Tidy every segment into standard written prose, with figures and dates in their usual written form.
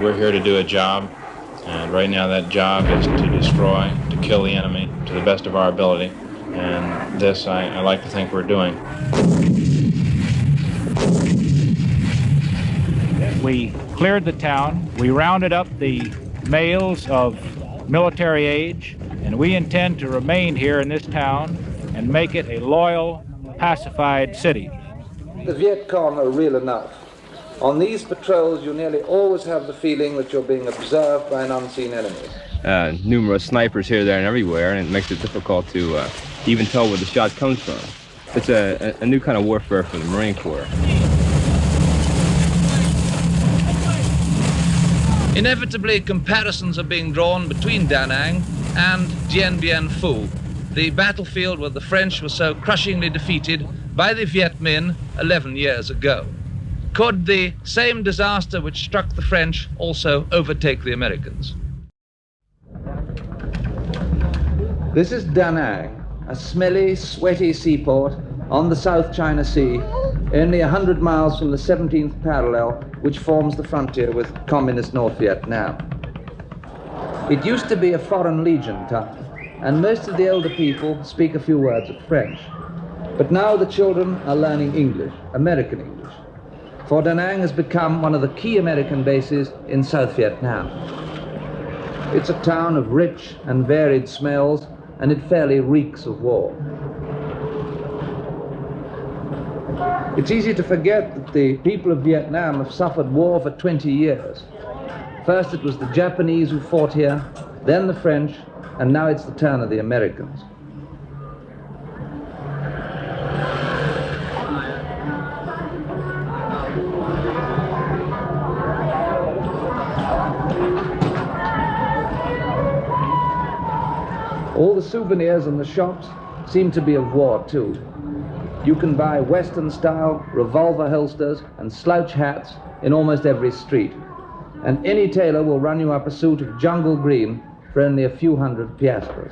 we're here to do a job, and right now that job is to destroy, to kill the enemy to the best of our ability, and this I like to think we're doing. We cleared the town, we rounded up the males of military age, and we intend to remain here in this town and make it a loyal, pacified city. The Viet Cong are real enough. On these patrols, you nearly always have the feeling that you're being observed by an unseen enemy. Numerous snipers here, there, and everywhere, and it makes it difficult to even tell where the shot comes from. It's a new kind of warfare for the Marine Corps. Inevitably, comparisons are being drawn between Da Nang and Dien Bien Phu, the battlefield where the French were so crushingly defeated by the Viet Minh 11 years ago. Could the same disaster which struck the French also overtake the Americans? This is Da Nang, a smelly, sweaty seaport on the South China Sea, only 100 miles from the 17th parallel, which forms the frontier with communist North Vietnam. It used to be a foreign legion town, and most of the older people speak a few words of French. But now the children are learning English, American English, for Da Nang has become one of the key American bases in South Vietnam. It's a town of rich and varied smells, and it fairly reeks of war. It's easy to forget that the people of Vietnam have suffered war for 20 years. First it was the Japanese who fought here, then the French, and now it's the turn of the Americans. All the souvenirs in the shops seem to be of war too. You can buy Western-style revolver holsters and slouch hats in almost every street. And any tailor will run you up a suit of jungle green for only a few hundred piastres.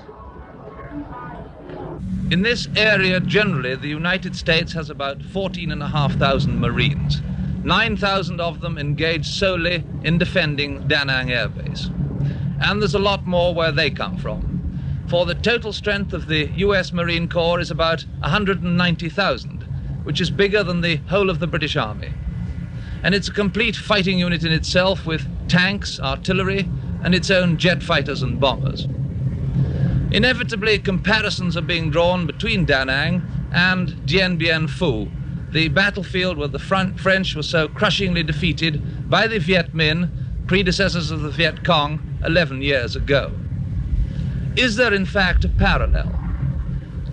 In this area, generally, the United States has about 14,500 Marines. 9,000 of them engaged solely in defending Da Nang Air Base. And there's a lot more where they come from. For the total strength of the US Marine Corps is about 190,000, which is bigger than the whole of the British Army. And it's a complete fighting unit in itself with tanks, artillery, and its own jet fighters and bombers. Inevitably, comparisons are being drawn between Da Nang and Dien Bien Phu, the battlefield where the French were so crushingly defeated by the Viet Minh, predecessors of the Viet Cong, 11 years ago. Is there in fact a parallel?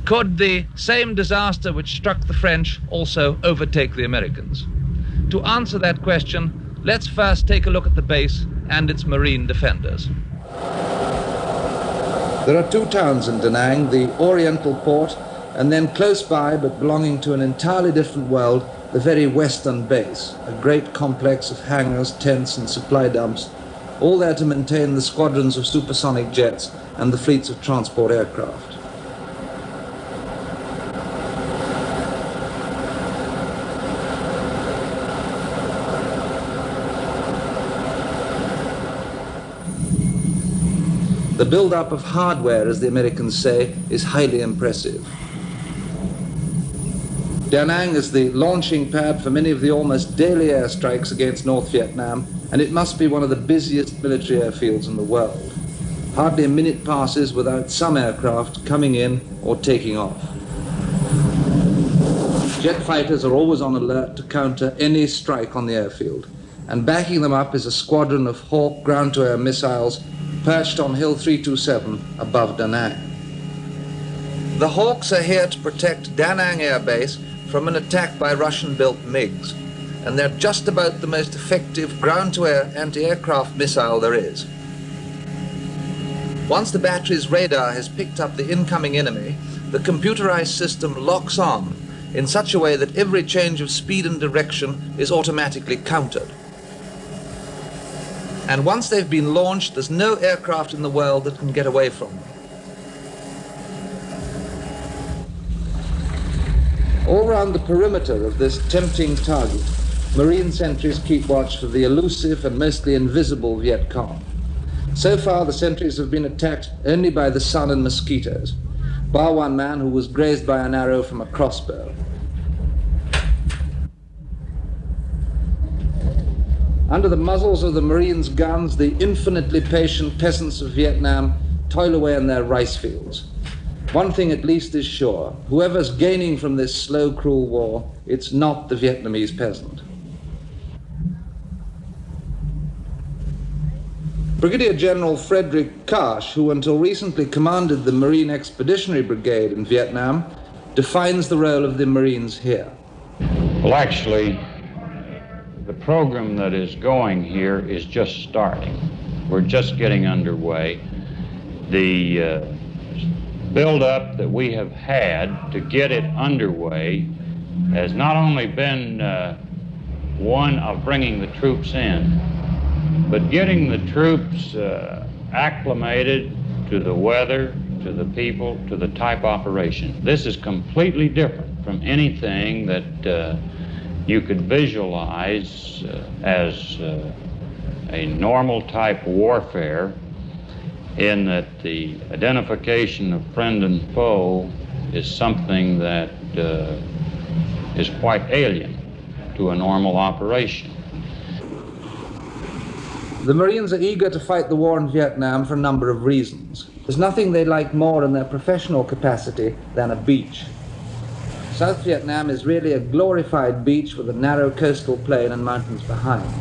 Could the same disaster which struck the French also overtake the Americans? To answer that question, let's first take a look at the base and its marine defenders. There are two towns in Da Nang, the Oriental Port, and then close by, but belonging to an entirely different world, the very western base, a great complex of hangars, tents and supply dumps, all there to maintain the squadrons of supersonic jets and the fleets of transport aircraft. The build-up of hardware, as the Americans say, is highly impressive. Da Nang is the launching pad for many of the almost daily airstrikes against North Vietnam, and it must be one of the busiest military airfields in the world. Hardly a minute passes without some aircraft coming in or taking off. Jet fighters are always on alert to counter any strike on the airfield, and backing them up is a squadron of Hawk ground-to-air missiles perched on Hill 327 above Da Nang. The Hawks are here to protect Da Nang Air Base from an attack by Russian-built MiGs, and they're just about the most effective ground-to-air anti-aircraft missile there is. Once the battery's radar has picked up the incoming enemy, the computerized system locks on in such a way that every change of speed and direction is automatically countered. And once they've been launched, there's no aircraft in the world that can get away from them. All round the perimeter of this tempting target, Marine sentries keep watch for the elusive and mostly invisible Viet Cong. So far, the sentries have been attacked only by the sun and mosquitoes, bar one man who was grazed by an arrow from a crossbow. Under the muzzles of the Marines' guns, the infinitely patient peasants of Vietnam toil away in their rice fields. One thing at least is sure: whoever's gaining from this slow, cruel war, it's not the Vietnamese peasant. Brigadier General Frederick Karsh, who until recently commanded the Marine Expeditionary Brigade in Vietnam, defines the role of the Marines here. Well, actually, the program that is going here is just starting. We're just getting underway. The build-up that we have had to get it underway has not only been one of bringing the troops in, but getting the troops acclimated to the weather, to the people, to the type operation. This is completely different from anything that you could visualize as a normal type warfare, in that the identification of friend and foe is something that is quite alien to a normal operation. The Marines are eager to fight the war in Vietnam for a number of reasons. There's nothing they like more in their professional capacity than a beach. South Vietnam is really a glorified beach with a narrow coastal plain and mountains behind.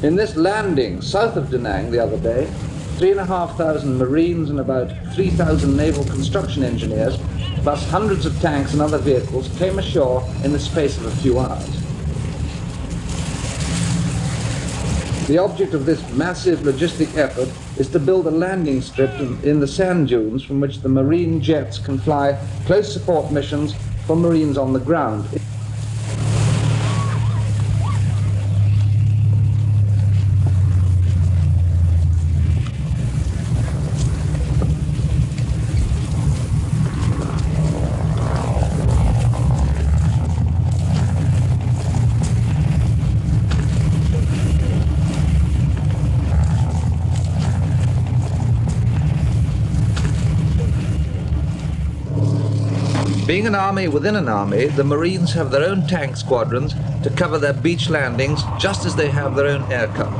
In this landing south of Da Nang the other day, 3,500 Marines and about 3,000 naval construction engineers, plus hundreds of tanks and other vehicles, came ashore in the space of a few hours. The object of this massive logistic effort is to build a landing strip in the sand dunes from which the Marine jets can fly close support missions for Marines on the ground. Being an army within an army, the Marines have their own tank squadrons to cover their beach landings, just as they have their own air cover.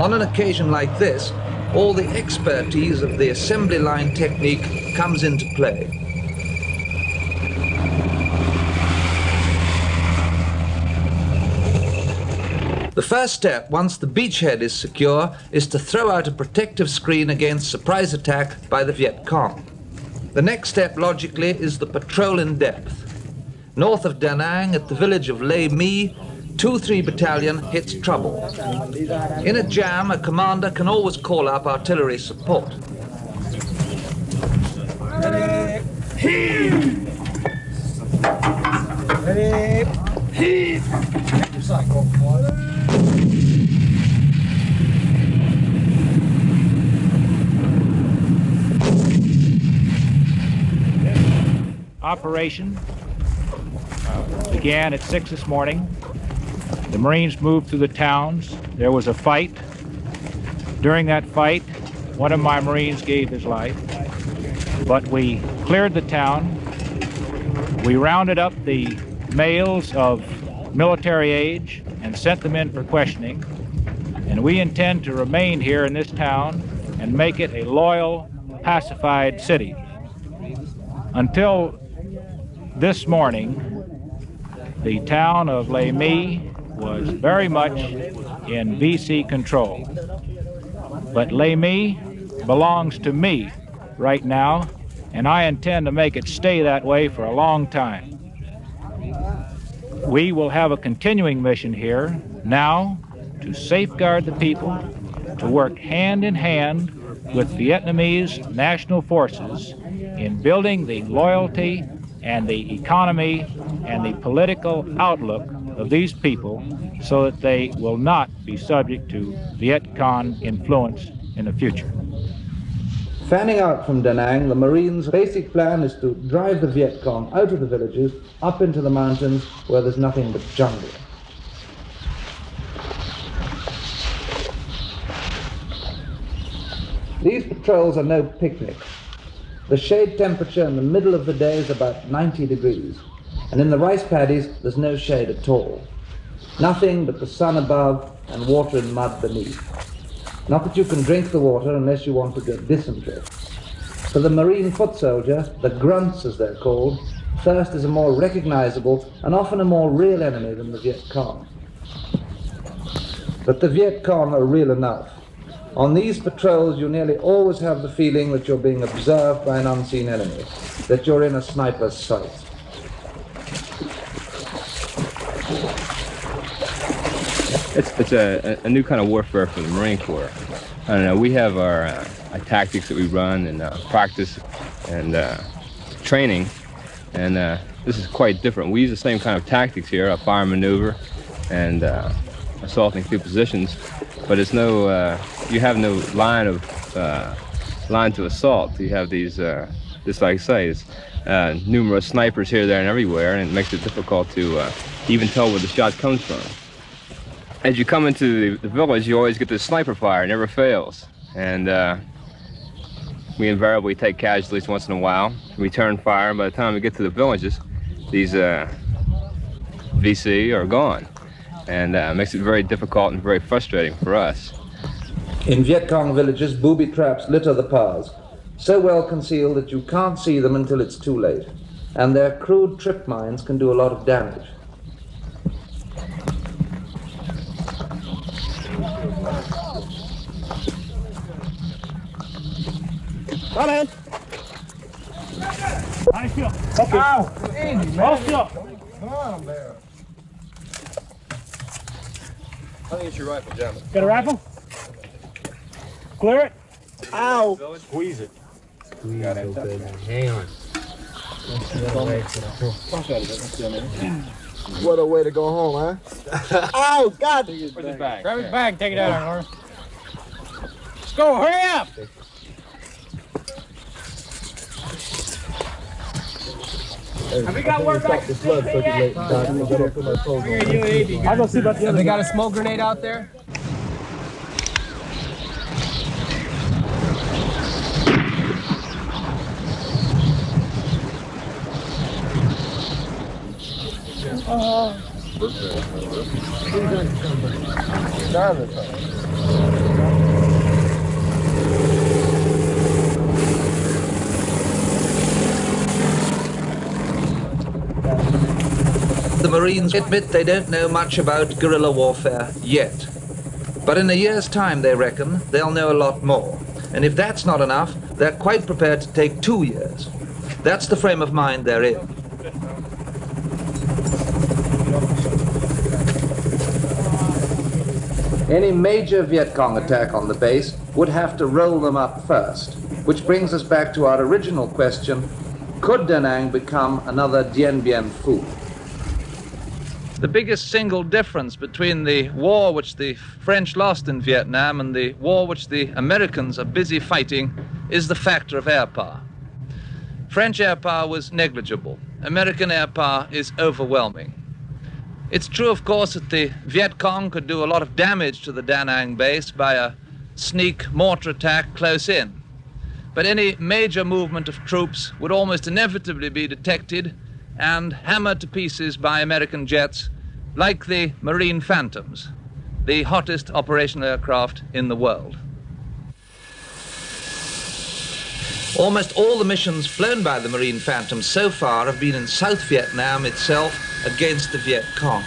On an occasion like this, all the expertise of the assembly line technique comes into play. The first step, once the beachhead is secure, is to throw out a protective screen against surprise attack by the Viet Cong. The next step, logically, is the patrol in depth. North of Da Nang, at the village of Lê My, 2-3 Battalion hits trouble. In a jam, a commander can always call up artillery support. Operation began at 6 this morning. The Marines moved through the towns. There was a fight. During that fight, one of my Marines gave his life. But we cleared the town. We rounded up the males of military age and sent them in for questioning. And we intend to remain here in this town and make it a loyal, pacified city. Until this morning, the town of Lê My was very much in VC control. But Lê My belongs to me right now, and I intend to make it stay that way for a long time. We will have a continuing mission here now to safeguard the people, to work hand in hand with Vietnamese national forces in building the loyalty and the economy and the political outlook of these people so that they will not be subject to Viet Cong influence in the future. Fanning out from Da Nang, the Marines' basic plan is to drive the Viet Cong out of the villages, up into the mountains where there's nothing but jungle. These patrols are no picnic. The shade temperature in the middle of the day is about 90 degrees, and in the rice paddies there's no shade at all. Nothing but the sun above and water in mud beneath. Not that you can drink the water unless you want to get dysentery. For the Marine foot soldier, the grunts as they're called, thirst is a more recognizable and often a more real enemy than the Viet Cong. But the Viet Cong are real enough. On these patrols you nearly always have the feeling that you're being observed by an unseen enemy, that you're in a sniper's sight. It's a new kind of warfare for the Marine Corps. I don't know, we have our tactics that we run and practice and training, and this is quite different. We use the same kind of tactics here, a fire maneuver and assaulting through positions, but it's no, you have no line to assault. You have these, just like I say, it's numerous snipers here, there, and everywhere, and it makes it difficult to even tell where the shot comes from. As you come into the village, you always get this sniper fire, it never fails. And we invariably take casualties once in a while, return fire, and by the time we get to the villages, these VC are gone. And makes it very difficult and very frustrating for us. In Viet Cong villages, booby traps litter the paths, so well concealed that you can't see them until it's too late. And their crude trip mines can do a lot of damage. Come in. Nice shot. Okay. Ow! Easy, man. Come on, Bear. I think it's your rifle, gentlemen. Got a rifle? Clear it. Ow! Squeeze it. Got it. Hang on. What a way to go home, huh? Ow! God! Where's his bag? Grab his bag, take it out, Arnold. Let's go, hurry up! Have we got word back to blood circulate. I'll go see about the other. They got a smoke grenade out there? The Marines admit they don't know much about guerrilla warfare yet. But in a year's time, they reckon, they'll know a lot more. And if that's not enough, they're quite prepared to take 2 years. That's the frame of mind they're in. Any major Viet Cong attack on the base would have to roll them up first, which brings us back to our original question, could Da Nang become another Dien Bien Phu? The biggest single difference between the war which the French lost in Vietnam and the war which the Americans are busy fighting is the factor of air power. French air power was negligible. American air power is overwhelming. It's true, of course, that the Viet Cong could do a lot of damage to the Da Nang base by a sneak mortar attack close in. But any major movement of troops would almost inevitably be detected and hammered to pieces by American jets like the Marine Phantoms, the hottest operational aircraft in the world. Almost all the missions flown by the Marine Phantoms so far have been in South Vietnam itself against the Viet Cong.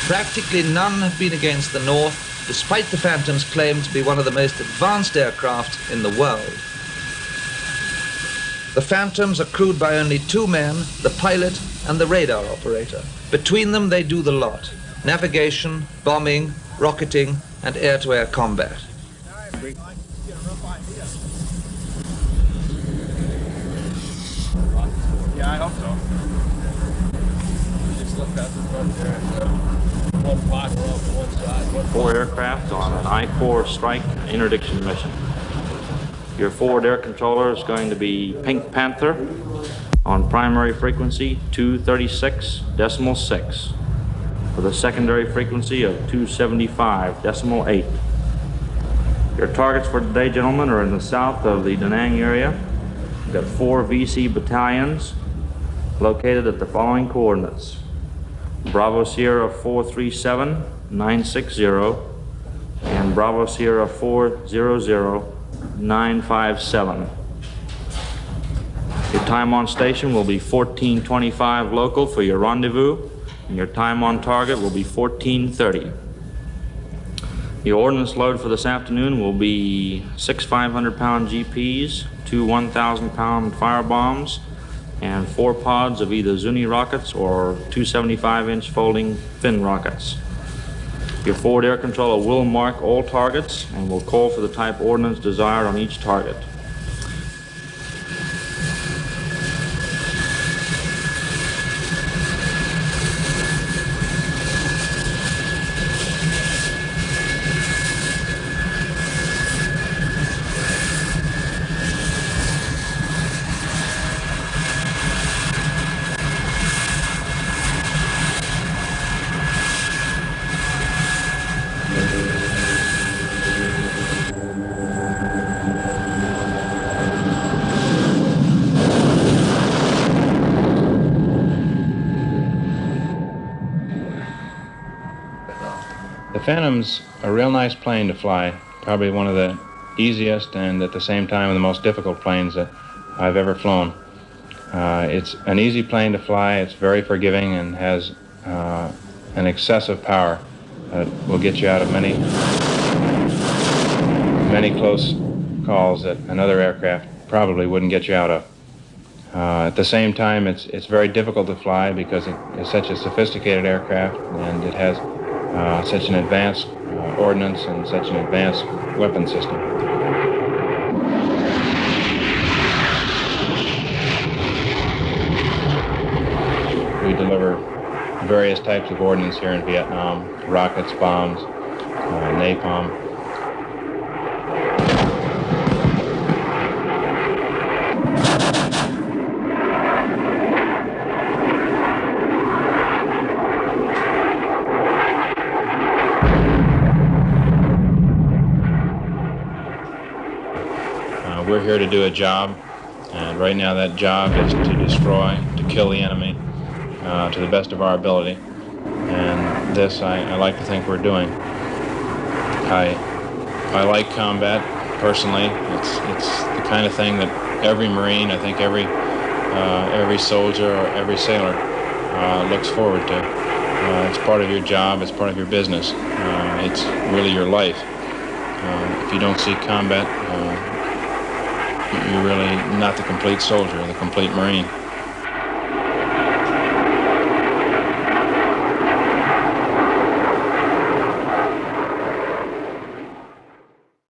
Practically none have been against the North, despite the Phantom's claim to be one of the most advanced aircraft in the world. The Phantoms are crewed by only 2 men, the pilot and the radar operator. Between them they do the lot: navigation, bombing, rocketing, and air-to-air combat. Yeah, I hope so. Just look out the front there. One pot off one side. 4 aircraft on an I-4 strike interdiction mission. Your forward air controller is going to be Pink Panther on primary frequency 236.6 with a secondary frequency of 275.8. Your targets for today, gentlemen, are in the south of the Da Nang area. We've got 4 VC battalions located at the following coordinates: Bravo Sierra 437-960 and Bravo Sierra 400-957. Your time on station will be 14:25 local for your rendezvous, and your time on target will be 14:30. Your ordnance load for this afternoon will be 6 500-pound GPs, 2 1,000-pound firebombs, and 4 pods of either Zuni rockets or 2 75-inch folding fin rockets. Your forward air controller will mark all targets and will call for the type ordnance desired on each target. The Phantom's a real nice plane to fly, probably one of the easiest and at the same time the most difficult planes that I've ever flown. It's an easy plane to fly, it's very forgiving and has an excessive power that will get you out of many close calls that another aircraft probably wouldn't get you out of. At the same time, it's very difficult to fly because it is such a sophisticated aircraft and it has such an advanced ordnance and such an advanced weapon system. We deliver various types of ordnance here in Vietnam: rockets, bombs, napalm. We're here to do a job, and right now that job is to destroy, to kill the enemy to the best of our ability. And this I like to think we're doing. I like combat personally. It's the kind of thing that every Marine, I think every soldier or every sailor looks forward to. It's part of your job, it's part of your business. It's really your life. If you don't see combat, you're really not the complete soldier, the complete Marine.